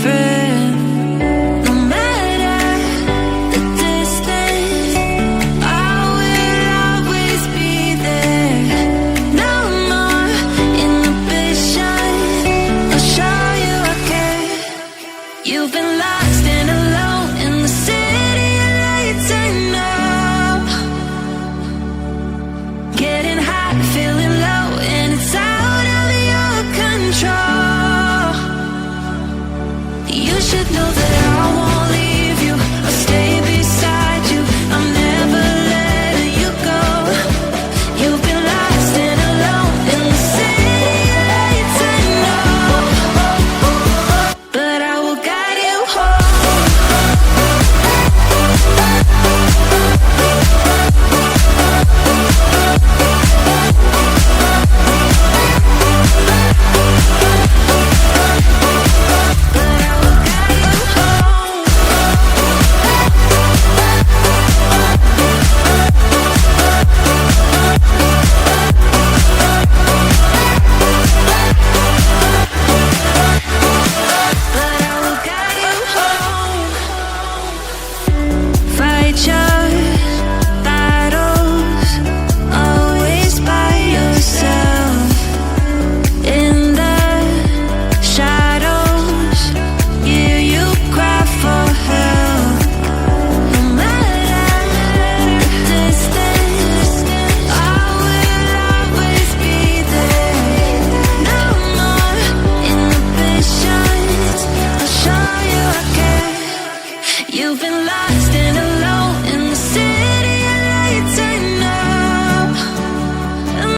friend. No matter the distance, I will always be there. No more inhibition, I'll show you I care. You've been lost and alone in the city of lights, I know. Getting high, feeling low, and it's out of your control. You should know that I won't leave you. I'll stay beside you. I'm never letting you go. You've been lost and alone in the city of lights, I know. But I will guide you home. Fight your battles, always by yourself. In the shadows, hear you cry for help. No matter the distance, I will always be there. No more inhibitions, I'll show you I care. You've been lost in